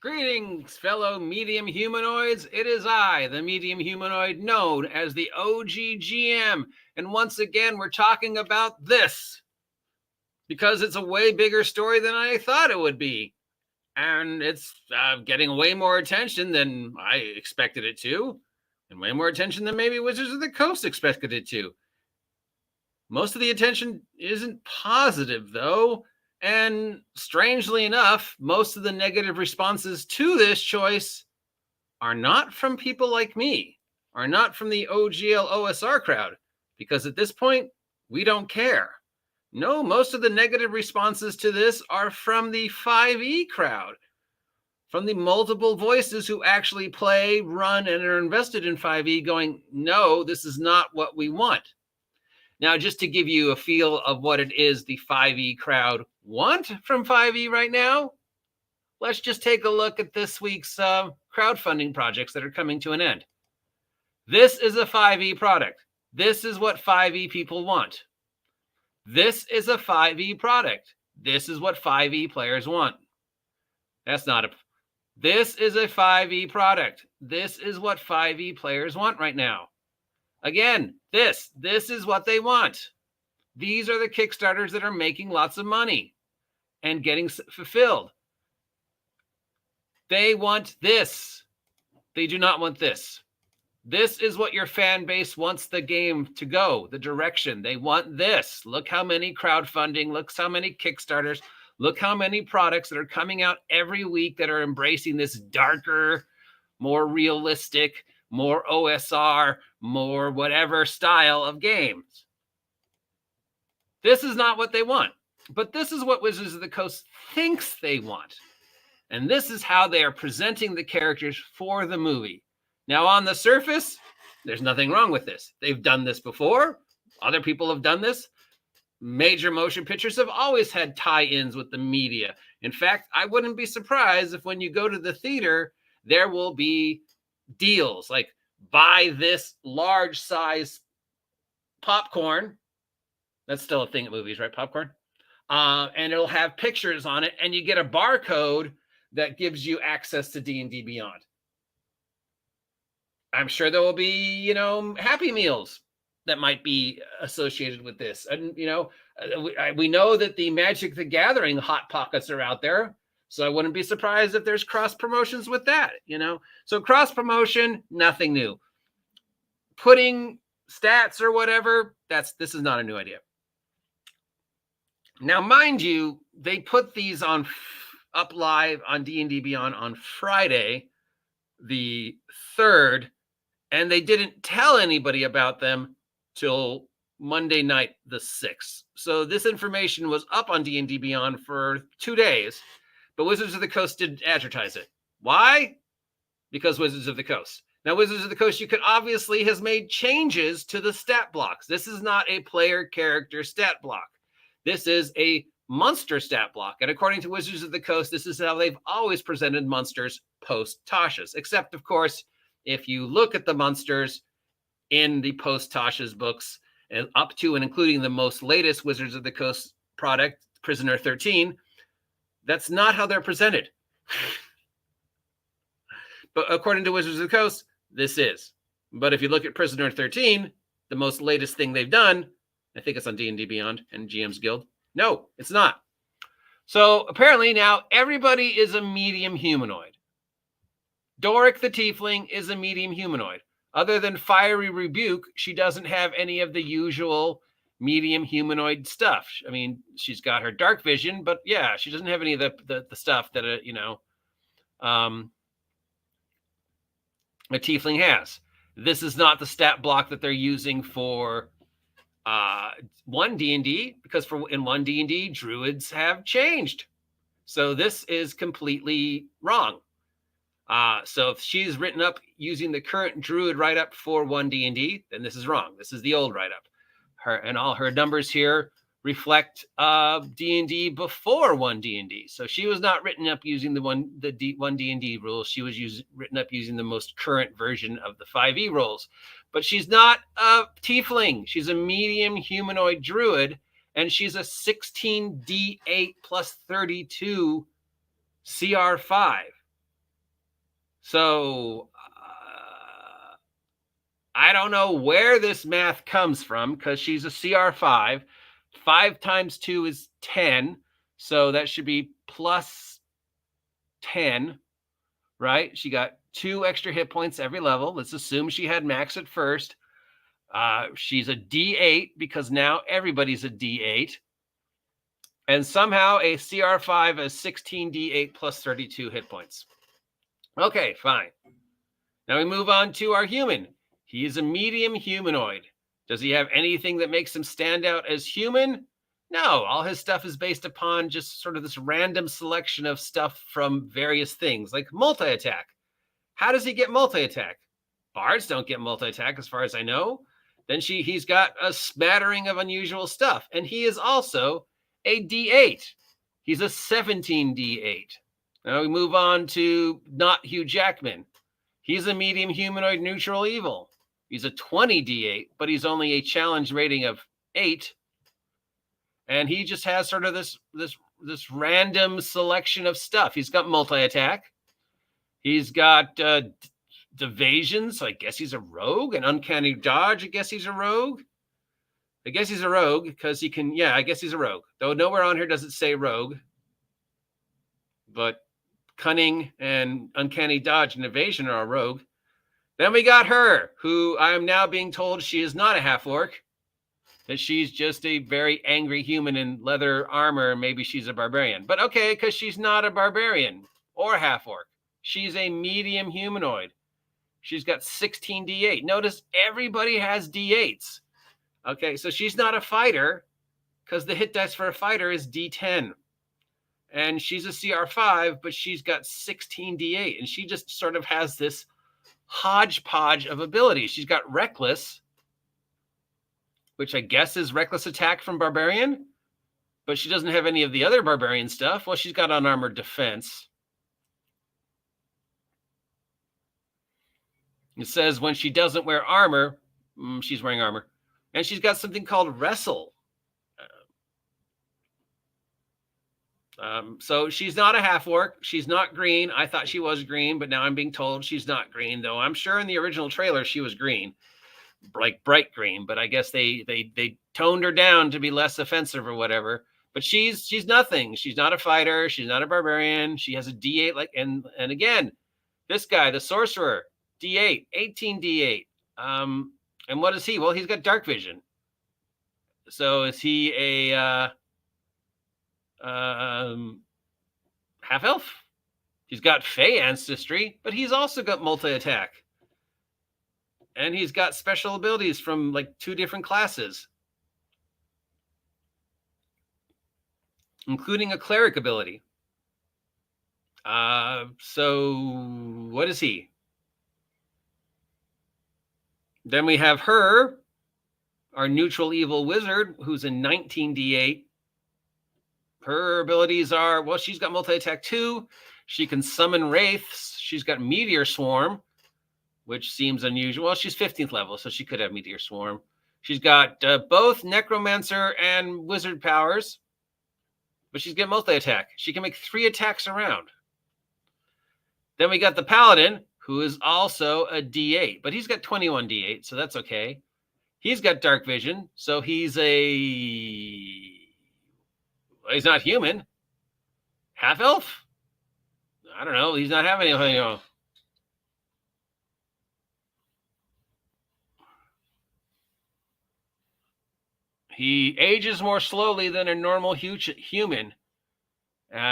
Greetings, fellow medium humanoids. It is I, the medium humanoid known as the OGGM. And once again, we're talking about this because it's a way bigger story than I thought it would be. And it's getting way more attention than I expected it to, and way more attention than maybe Wizards of the Coast expected it to. Most of the attention isn't positive, though. And strangely enough, most of the negative responses to this choice are not from people like me, are not from the OGL OSR crowd, because at this point, we don't care. No, most of the negative responses to this are from the 5e crowd, from the multiple voices who actually play, run, and are invested in 5e going, no, this is not what we want. Now, just to give you a feel of what it is the 5e crowd want from 5e right now, let's just take a look at this week's crowdfunding projects that are coming to an end. This is a 5e product. This is what 5e people want. This is a 5e product. This is what 5e players want. That's not a... This is a 5e product. This is what 5e players want right now. Again, this is what they want. These are the Kickstarters that are making lots of money and getting fulfilled. They want this. They do not want this. This is what your fan base wants the game to go, the direction. They want this. Look how many crowdfunding, look how many Kickstarters, look how many products that are coming out every week that are embracing this darker, more realistic, more OSR, more whatever style of games. This is not what they want, but this is what Wizards of the Coast thinks they want. And this is how they are presenting the characters for the movie. Now, on the surface, there's nothing wrong with this. They've done this before. Other people have done this. Major motion pictures have always had tie-ins with the media. In fact, I wouldn't be surprised if when you go to the theater, there will be deals like buy this large size popcorn. That's still a thing at movies, right? Popcorn. And it'll have pictures on it, and you get a barcode that gives you access to D&D Beyond. I'm sure there will be, Happy Meals that might be associated with this. And, we know that the Magic the Gathering Hot Pockets are out there. So I wouldn't be surprised if there's cross promotions with that, So cross promotion, nothing new. Putting stats or whatever, this is not a new idea. Now, mind you, they put these up live on D&D Beyond on Friday, the 3rd, and they didn't tell anybody about them till Monday night, the 6th. So this information was up on D&D Beyond for 2 days. But Wizards of the Coast didn't advertise it. Why? Because Wizards of the Coast. Now, Wizards of the Coast, you could obviously has made changes to the stat blocks. This is not a player character stat block. This is a monster stat block. And according to Wizards of the Coast, this is how they've always presented monsters post-Tasha's. Except, of course, if you look at the monsters in the post-Tasha's books, and up to and including the most latest Wizards of the Coast product, Prisoner 13, that's not how they're presented. But according to Wizards of the Coast, this is. But if you look at Prisoner 13, the most latest thing they've done, I think it's on D&D Beyond and GM's Guild. No, it's not. So apparently now everybody is a medium humanoid. Doric the Tiefling is a medium humanoid. Other than Fiery Rebuke, she doesn't have any of the usual medium humanoid stuff. I mean, she's got her dark vision, but yeah, she doesn't have any of the stuff that a tiefling has. This is not the stat block that they're using for 1 D&D, because in 1 D&D, druids have changed. So this is completely wrong. So if she's written up using the current druid write-up for 1 D&D, then this is wrong. This is the old write-up. All her numbers here reflect D&D before 1 D&D. So she was not written up using the 1 D&D rules. She was written up using the most current version of the 5e rules. But she's not a tiefling. She's a medium humanoid druid, and she's a 16d8 plus 32 CR5. So I don't know where this math comes from because she's a CR5. 5 times 2 is 10. So that should be plus 10, right? She got 2 extra hit points every level. Let's assume she had max at first. She's a D8 because now everybody's a D8. And somehow a CR5 has 16 D8 plus 32 hit points. Okay, fine. Now we move on to our human. He is a medium humanoid. Does he have anything that makes him stand out as human? No, all his stuff is based upon just sort of this random selection of stuff from various things, like multi-attack. How does he get multi-attack? Bards don't get multi-attack as far as I know. Then he's got a smattering of unusual stuff, and he is also a D8. He's a 17 D8. Now we move on to not Hugh Jackman. He's a medium humanoid neutral evil. He's a 20 D8, but he's only a challenge rating of 8. And he just has sort of this random selection of stuff. He's got multi-attack. He's got evasion, so I guess he's a rogue. And uncanny dodge, I guess he's a rogue. I guess he's a rogue because he can, I guess he's a rogue. Though nowhere on here does it say rogue. But cunning and uncanny dodge and evasion are a rogue. Then we got her, who I am now being told she is not a half-orc, that she's just a very angry human in leather armor. Maybe she's a barbarian. But okay, because she's not a barbarian or half-orc. She's a medium humanoid. She's got 16 D8. Notice everybody has D8s. Okay, so she's not a fighter because the hit dice for a fighter is D10. And she's a CR5, but she's got 16 D8. And she just sort of has this hodgepodge of abilities. She's got reckless, which I guess is reckless attack from barbarian, but she doesn't have any of the other barbarian stuff. Well, she's got unarmored defense. It says when she doesn't wear armor, she's wearing armor. And she's got something called wrestle. So she's not a half-orc. She's not green. I thought she was green, but now I'm being told she's not green, though I'm sure in the original trailer she was green, like bright green, but I guess they toned her down to be less offensive or whatever. But she's nothing. She's not a fighter. She's not a barbarian. She has a D8, and again, this guy, the sorcerer, D8, 18 D8. And what is he? Well, he's got dark vision. So is he a half-elf? He's got Fey ancestry, but he's also got multi-attack. And he's got special abilities from like 2 different classes, including a cleric ability. So what is he? Then we have her, our neutral evil wizard, who's a 19 D8. Her abilities are, well, she's got multi-attack 2. She can summon wraiths. She's got meteor swarm, which seems unusual. Well, she's 15th level, so she could have meteor swarm. She's got both necromancer and wizard powers, but she's got multi-attack. She can make 3 attacks around. Then we got the paladin, who is also a D8, but he's got 21 D8, so that's okay. He's got dark vision, so he's not human. Half-elf? I don't know. He's not having anything. He ages more slowly than a normal human.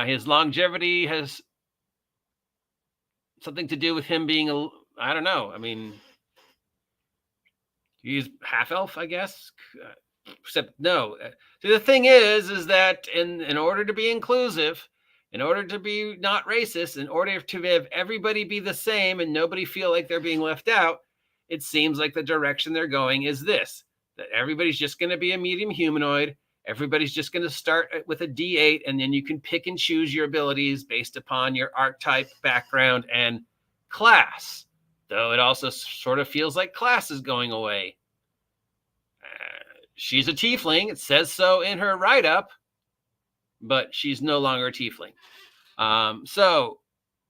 His longevity has something to do with him being I don't know. I mean, he's half-elf, I guess. Except no. See, the thing is that in order to be inclusive, in order to be not racist, in order to have everybody be the same and nobody feel like they're being left out, it seems like the direction they're going is this, that everybody's just going to be a medium humanoid. Everybody's just going to start with a D8, and then you can pick and choose your abilities based upon your archetype, background, and class. Though it also sort of feels like class is going away. She's a tiefling. It says so in her write-up, but she's no longer a tiefling. So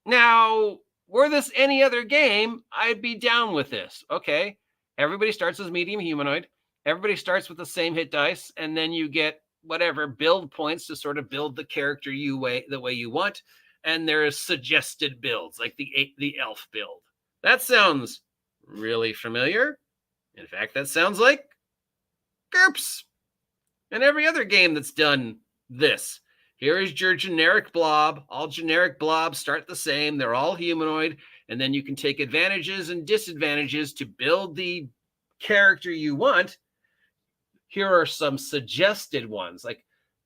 now were this any other game, I'd be down with this. Okay, everybody starts as medium humanoid. Everybody starts with the same hit dice, and then you get whatever build points to sort of build the character the way you want. And there's suggested builds, like the elf build. That sounds really familiar. In fact, that sounds like GURPS and every other game that's done this. Here is your generic blob. All generic blobs start the same. They're all humanoid. And then you can take advantages and disadvantages to build the character you want. Here are some suggested ones, like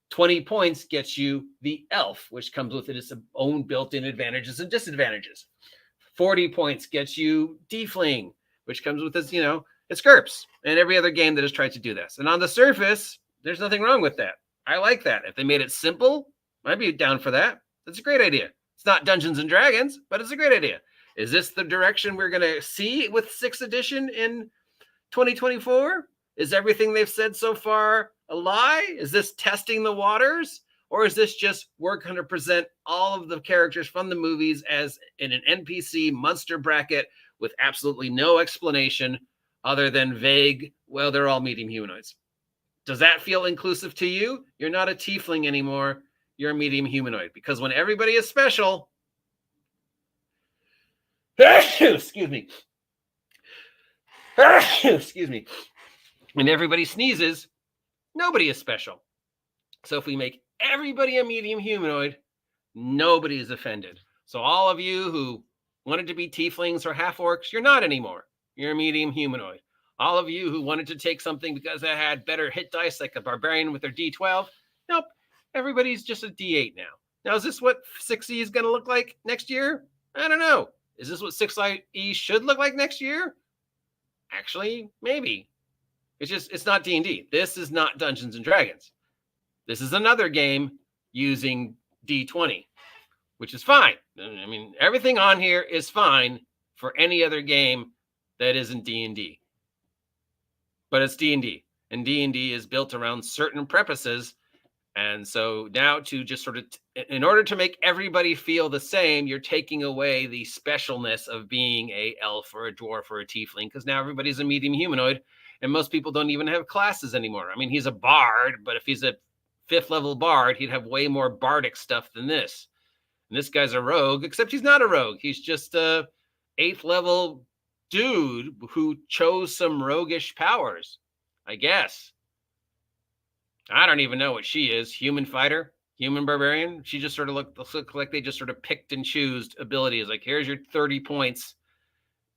20 points gets you the elf, which comes with its own built-in advantages and disadvantages. 40 points gets you tiefling, which comes with its, it's GURPS and every other game that has tried to do this. And on the surface, there's nothing wrong with that. I like that. If they made it simple, I'd be down for that. That's a great idea. It's not Dungeons and Dragons, but it's a great idea. Is this the direction we're going to see with 6th edition in 2024? Is everything they've said so far a lie? Is this testing the waters? Or is this just we're going to present all of the characters from the movies as in an NPC monster bracket with absolutely no explanation other than vague, well, they're all medium humanoids? Does that feel inclusive to you? You're not a tiefling anymore. You're a medium humanoid. Because when everybody is special, excuse me. Excuse me. When everybody sneezes, nobody is special. So if we make everybody a medium humanoid, nobody is offended. So all of you who wanted to be tieflings or half orcs, you're not anymore. You're a medium humanoid. All of you who wanted to take something because they had better hit dice, like a barbarian with their D12, nope. Everybody's just a D8 now. Now, is this what 6E is going to look like next year? I don't know. Is this what 6E should look like next year? Actually, maybe. It's not D&D. This is not Dungeons and Dragons. This is another game using D20, which is fine. I mean, everything on here is fine for any other game that isn't D&D. But it's D&D, and D&D is built around certain purposes. And so now to just sort of, in order to make everybody feel the same, you're taking away the specialness of being a elf or a dwarf or a tiefling, because now everybody's a medium humanoid. And most people don't even have classes anymore. I mean, he's a bard, but if he's a 5th level bard, he'd have way more bardic stuff than this. And this guy's a rogue, except he's not a rogue. He's just a 8th level dude who chose some roguish powers, I guess. I don't even know what she is. Human fighter, human barbarian. She just sort of look like they just sort of picked and chose abilities. Like, here's your 30 points.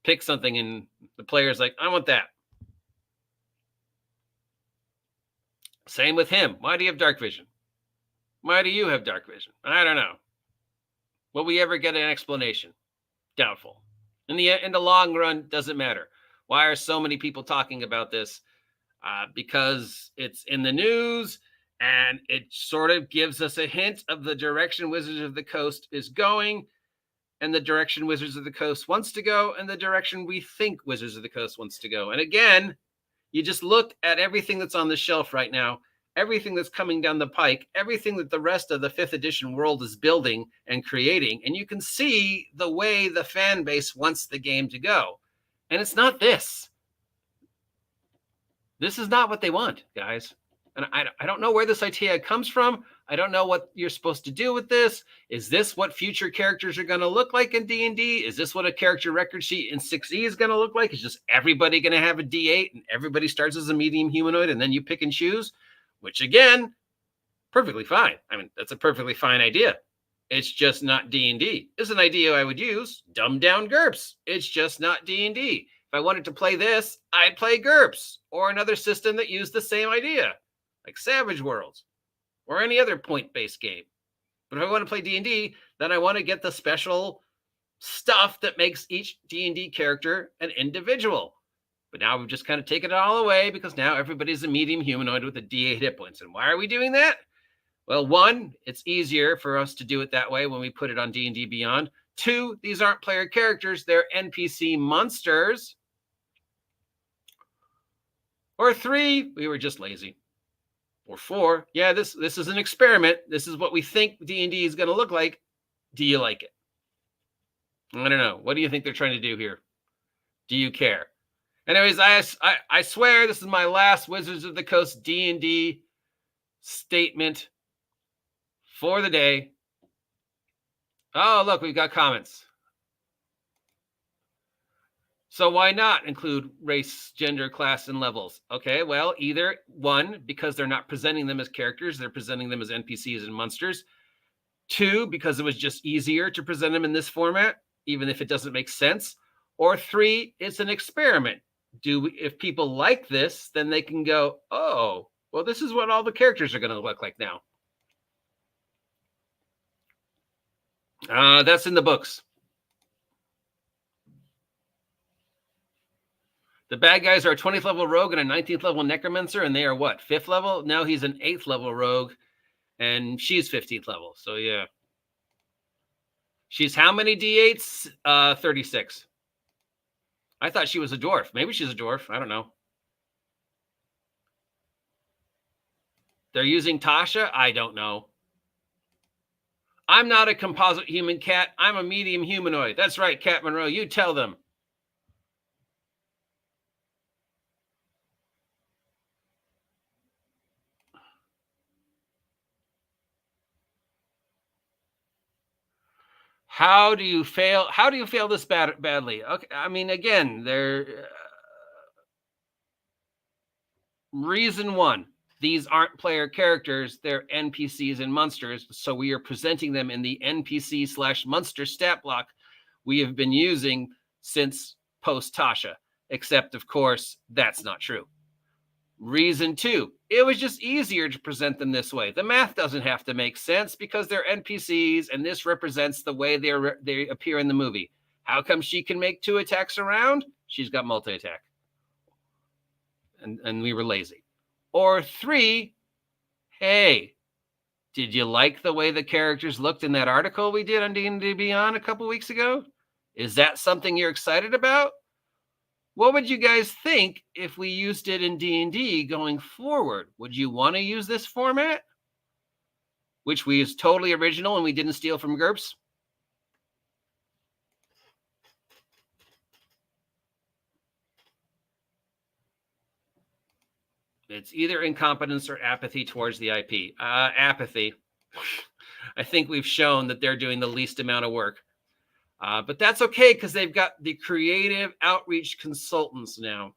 Pick something, and the player's like, I want that. Same with him. Why do you have dark vision? Why do you have dark vision? I don't know. Will we ever get an explanation? Doubtful. In the long run, doesn't matter. Why are so many people talking about this? Because it's in the news, and it sort of gives us a hint of the direction Wizards of the Coast is going, and the direction Wizards of the Coast wants to go, and the direction we think Wizards of the Coast wants to go. And again, you just look at everything that's on the shelf right now, everything that's coming down the pike, everything that the rest of the 5th edition world is building and creating, and you can see the way the fan base wants the game to go. And it's not this. This is not what they want, guys. And I don't know where this idea comes from. I don't know what you're supposed to do with this. Is this what future characters are going to look like in D&D? Is this what a character record sheet in 6E is going to look like? Is just everybody going to have a D8 and everybody starts as a medium humanoid and then you pick and choose? Which, again, perfectly fine. I mean, that's a perfectly fine idea. It's just not D&D. It's an idea I would use. Dumbed down GURPS. It's just not D&D. If I wanted to play this, I'd play GURPS or another system that used the same idea, like Savage Worlds or any other point-based game. But if I want to play D&D, then I want to get the special stuff that makes each D&D character an individual. But now we've just kind of taken it all away because now everybody's a medium humanoid with a D8 hit points. And why are we doing that? Well, one, it's easier for us to do it that way when we put it on D&D Beyond. Two, these aren't player characters. They're NPC monsters. Or three, we were just lazy. Or four, yeah, this is an experiment. This is what we think D&D is going to look like. Do you like it? I don't know. What do you think they're trying to do here? Do you care? Anyways, I swear this is my last Wizards of the Coast D&D statement for the day. Oh, look, we've got comments. So why not include race, gender, class, and levels? Okay, well, either one, because they're not presenting them as characters, they're presenting them as NPCs and monsters. Two, because it was just easier to present them in this format, even if it doesn't make sense. Or three, it's an experiment. If people like this, then they can go, oh, well, this is what all the characters are going to look like now. That's in the books. The bad guys are a 20th level rogue and a 19th level necromancer, and they are what, 5th level? Now he's an 8th level rogue, and she's 15th level. So yeah. She's how many D8s? 36. I thought she was a dwarf. Maybe she's a dwarf. I don't know. They're using Tasha? I don't know. I'm not a composite human cat. I'm a medium humanoid. That's right, Cat Monroe. You tell them. How do you fail? How do you fail this badly? Okay, I mean, again, reason one, these aren't player characters, they're NPCs and monsters, so we are presenting them in the NPC/monster stat block we have been using since post Tasha, except, of course, that's not true. Reason two, it was just easier to present them this way. The math doesn't have to make sense because they're NPCs, and this represents the way they appear in the movie. How come she can make 2 attacks around? She's got multi-attack. And we were lazy. Or 3, hey, did you like the way the characters looked in that article we did on D&D Beyond a couple weeks ago? Is that something you're excited about? What would you guys think if we used it in D&D going forward? Would you want to use this format? Which we is totally original and we didn't steal from GURPS? It's either incompetence or apathy towards the IP. Apathy. I think we've shown that they're doing the least amount of work. But that's okay because they've got the creative outreach consultants now.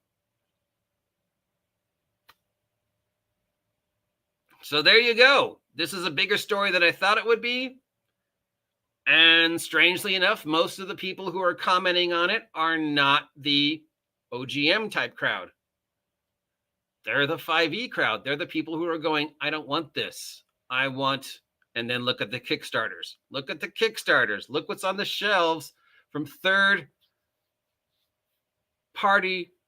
So there you go. This is a bigger story than I thought it would be. And strangely enough, most of the people who are commenting on it are not the OGM type crowd. They're the 5e crowd. They're the people who are going, I don't want this. I want, and then look at the Kickstarters. Look at the Kickstarters. Look what's on the shelves from third-party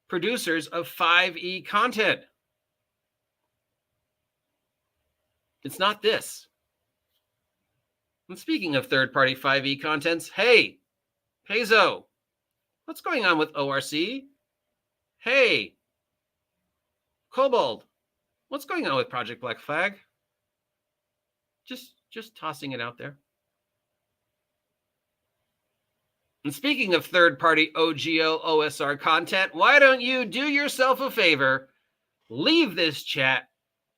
producers of 5e content. It's not this. And speaking of third-party 5e contents, hey, Pezo, what's going on with ORC? Hey, Kobold, what's going on with Project Black Flag? Just tossing it out there. And speaking of third-party OGO OSR content, why don't you do yourself a favor, leave this chat,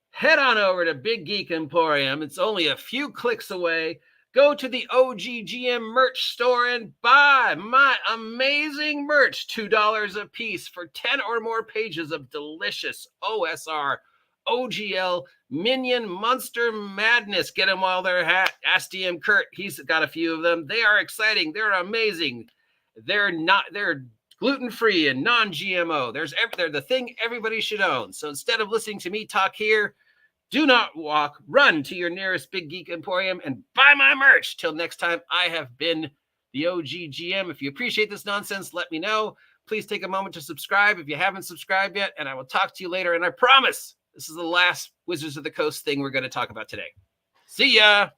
head on over to Big Geek Emporium. It's only a few clicks away. Go to the OGGM merch store and buy my amazing merch, $2 a piece for 10 or more pages of delicious OSR, OGL, Minion, Monster Madness. Get them while they're hot. Ask DM Kurt. He's got a few of them. They are exciting. They're amazing. They're gluten-free and non-GMO. They're the thing everybody should own. So instead of listening to me talk here, do not walk, run to your nearest Big Geek Emporium and buy my merch. Till next time, I have been the OGGM. If you appreciate this nonsense, let me know. Please take a moment to subscribe if you haven't subscribed yet, and I will talk to you later. And I promise this is the last Wizards of the Coast thing we're going to talk about today. See ya!